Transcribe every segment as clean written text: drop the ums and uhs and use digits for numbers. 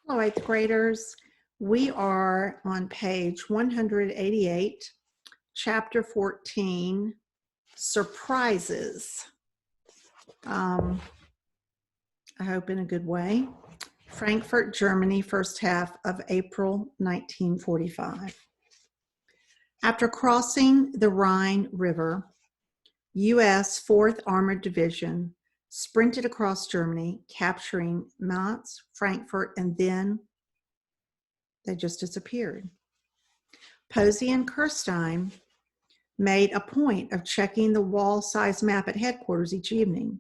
Hello, 8th graders. We are on page 188, chapter 14, surprises. I hope in a good way. Frankfurt, Germany, first half of April 1945. After crossing the Rhine River, U.S. 4th Armored Division sprinted across Germany, capturing Mainz, Frankfurt, and then they just disappeared. Posey and Kirstein made a point of checking the wall-size map at headquarters each evening,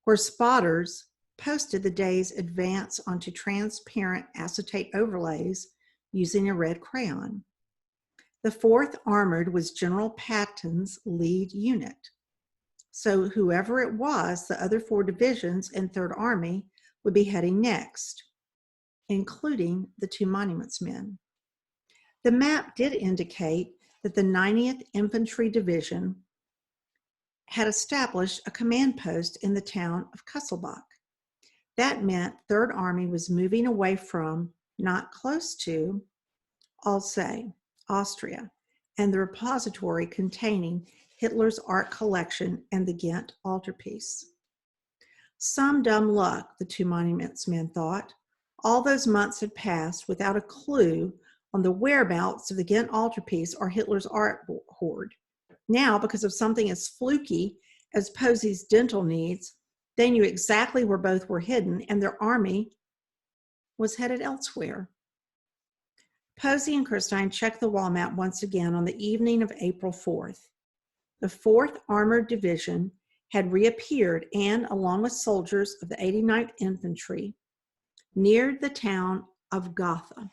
where spotters posted the day's advance onto transparent acetate overlays using a red crayon. The 4th Armored was General Patton's lead unit. So whoever it was, the other 4 divisions and 3rd Army would be heading next, including the 2 Monuments men. The map did indicate that the 90th Infantry Division had established a command post in the town of Kesselbach. That meant 3rd Army was moving away from, not close to, Alsace, Austria, and the repository containing Hitler's art collection and the Ghent altarpiece. Some dumb luck, the 2 Monuments men thought. All those months had passed without a clue on the whereabouts of the Ghent altarpiece or Hitler's art hoard. Now, because of something as fluky as Posey's dental needs, they knew exactly where both were hidden, and their army was headed elsewhere. Posey and Kirstein checked the wall map once again on the evening of April 4th. The 4th Armored Division had reappeared and, along with soldiers of the 89th Infantry, neared the town of Gotha,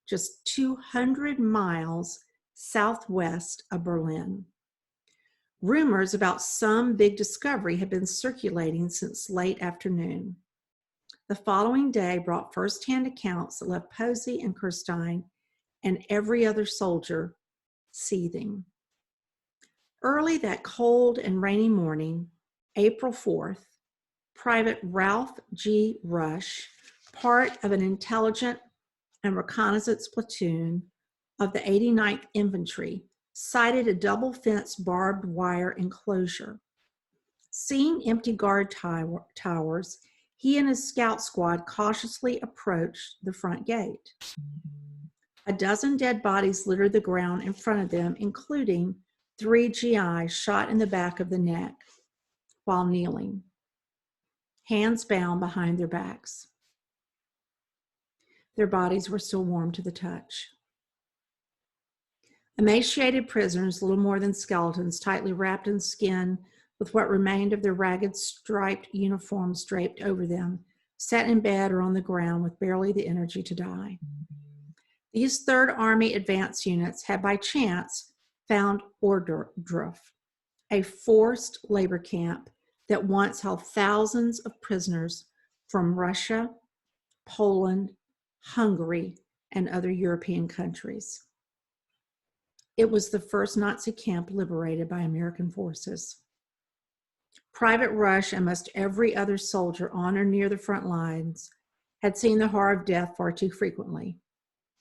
just 200 miles southwest of Berlin. Rumors about some big discovery had been circulating since late afternoon. The following day brought firsthand accounts that left Posey and Kirstein and every other soldier seething. Early that cold and rainy morning, April 4th, Private Ralph G. Rush, part of an intelligence and reconnaissance platoon of the 89th Infantry, sighted a double-fenced barbed wire enclosure. Seeing empty guard towers, he and his scout squad cautiously approached the front gate. A dozen dead bodies littered the ground in front of them, including 3 GIs shot in the back of the neck while kneeling, hands bound behind their backs. Their bodies were still warm to the touch. Emaciated prisoners, little more than skeletons, tightly wrapped in skin, with what remained of their ragged striped uniforms draped over them, sat in bed or on the ground with barely the energy to die. These 3rd Army advance units had by chance found Ohrdruf, a forced labor camp that once held thousands of prisoners from Russia, Poland, Hungary, and other European countries. It was the first Nazi camp liberated by American forces. Private Rush and most every other soldier on or near the front lines had seen the horror of death far too frequently,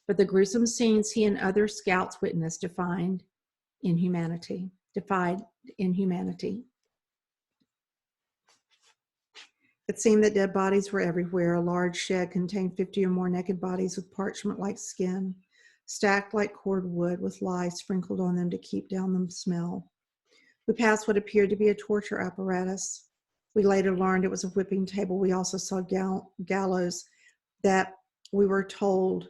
but the gruesome scenes he and other scouts witnessed defied inhumanity. It seemed that dead bodies were everywhere. A large shed contained 50 or more naked bodies with parchment-like skin, stacked like cord wood with lye sprinkled on them to keep down the smell. We passed what appeared to be a torture apparatus. We later learned it was a whipping table. We also saw gallows that we were told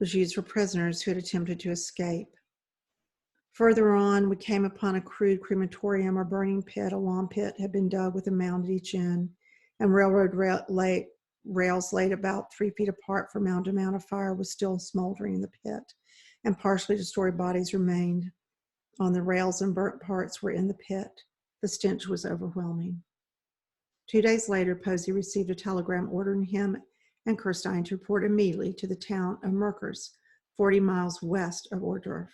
was used for prisoners who had attempted to escape. Further on, we came upon a crude crematorium or burning pit. A long pit had been dug with a mound at each end, and railroad rails laid about 3 feet apart for mound to mount. A fire was still smoldering in the pit, and partially destroyed bodies remained on the rails, and burnt parts were in the pit. The stench was overwhelming. 2 days later, Posey received a telegram ordering him and Kirstein to report immediately to the town of Merkers, 40 miles west of Ohrdruf.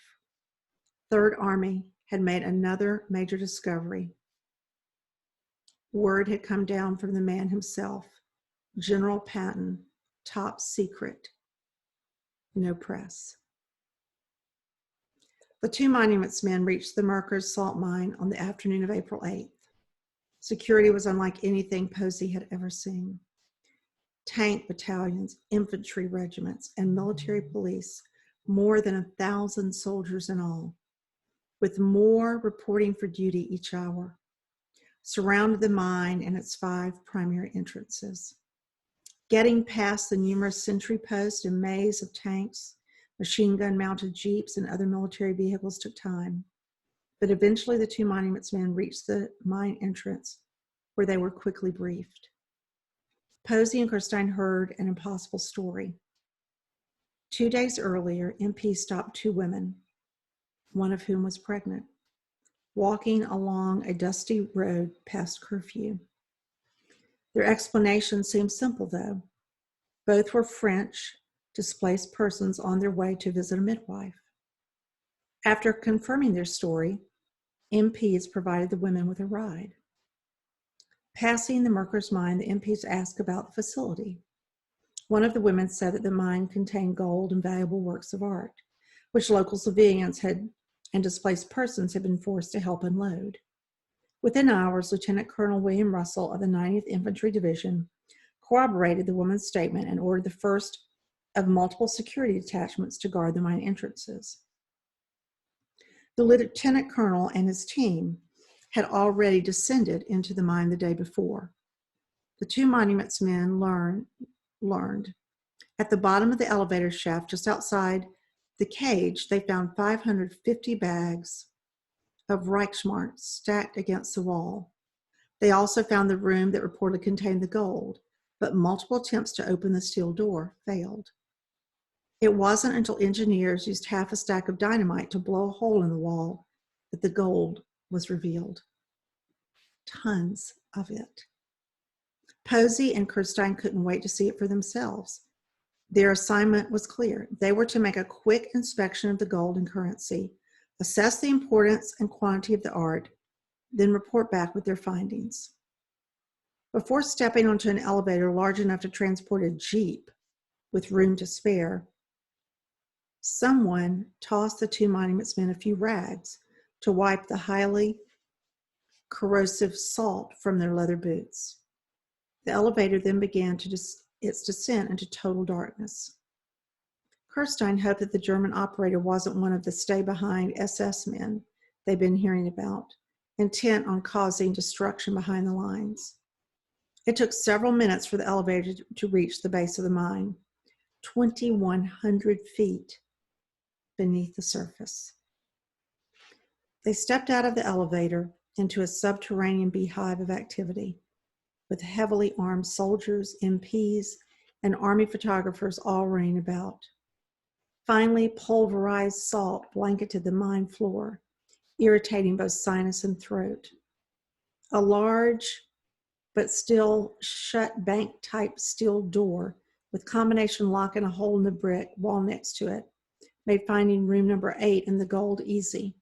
3rd Army had made another major discovery. Word had come down from the man himself, General Patton, top secret, no press. The two monuments men reached the Merkers salt mine on the afternoon of April 8th. Security was unlike anything Posey had ever seen. Tank battalions, infantry regiments, and military police, more than 1,000 soldiers in all, with more reporting for duty each hour, surrounded the mine and its 5 primary entrances. Getting past the numerous sentry posts and maze of tanks, machine gun-mounted jeeps, and other military vehicles took time, but eventually the two monuments men reached the mine entrance, where they were quickly briefed. Posey and Kirstein heard an impossible story. 2 days earlier, MP stopped 2 women, one of whom was pregnant, walking along a dusty road past curfew. Their explanation seemed simple, though. Both were French, displaced persons on their way to visit a midwife. After confirming their story, MPs provided the women with a ride. Passing the Merkers mine, the MPs asked about the facility. One of the women said that the mine contained gold and valuable works of art, which local civilians and displaced persons had been forced to help unload. Within hours, Lieutenant Colonel William Russell of the 90th Infantry Division corroborated the woman's statement and ordered the first of multiple security detachments to guard the mine entrances. The lieutenant colonel and his team had already descended into the mine the day before. The two monuments men learned. At the bottom of the elevator shaft, just outside the cage, they found 550 bags of Reichsmarks stacked against the wall. They also found the room that reportedly contained the gold, but multiple attempts to open the steel door failed. It wasn't until engineers used half a stack of dynamite to blow a hole in the wall that the gold was revealed. Tons of it. Posey and Kirstein couldn't wait to see it for themselves. Their assignment was clear. They were to make a quick inspection of the gold and currency, assess the importance and quantity of the art, then report back with their findings. Before stepping onto an elevator large enough to transport a jeep with room to spare, someone tossed the two monuments men a few rags to wipe the highly corrosive salt from their leather boots. The elevator then began its descent into total darkness. Kirstein hoped that the German operator wasn't one of the stay-behind SS men they'd been hearing about, intent on causing destruction behind the lines. It took several minutes for the elevator to reach the base of the mine, 2,100 feet beneath the surface. They stepped out of the elevator into a subterranean beehive of activity, with heavily armed soldiers, MPs, and army photographers all running about. Finally, pulverized salt blanketed the mine floor, irritating both sinus and throat. A large but still shut bank-type steel door with combination lock and a hole in the brick wall next to it made finding room number 8 in the gold easy.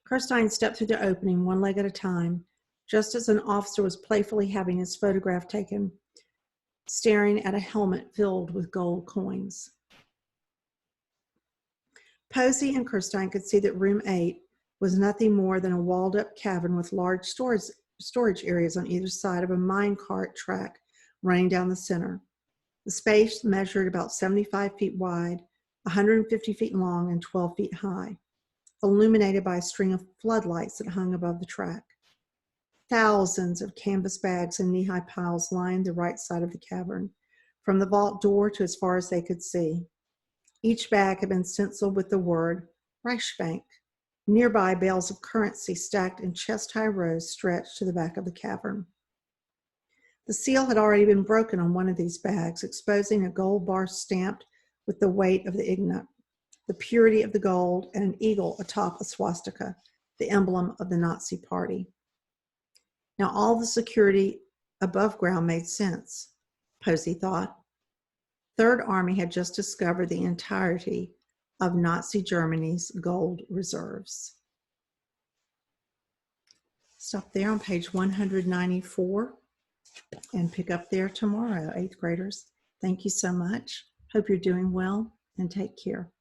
Kirstein stepped through the opening one leg at a time, just as an officer was playfully having his photograph taken, staring at a helmet filled with gold coins. Posey and Kirstein could see that room 8 was nothing more than a walled-up cavern with large storage areas on either side of a minecart track running down the center. The space measured about 75 feet wide, 150 feet long, and 12 feet high, illuminated by a string of floodlights that hung above the track. Thousands of canvas bags in knee-high piles lined the right side of the cavern, from the vault door to as far as they could see. Each bag had been stenciled with the word Reichsbank. Nearby, bales of currency stacked in chest-high rows stretched to the back of the cavern. The seal had already been broken on one of these bags, exposing a gold bar stamped with the weight of the ingot, the purity of the gold, and an eagle atop a swastika, the emblem of the Nazi Party. Now all the security above ground made sense, Posey thought. Third Army had just discovered the entirety of Nazi Germany's gold reserves. Stop there on page 194 and pick up there tomorrow, 8th graders. Thank you so much. Hope you're doing well and take care.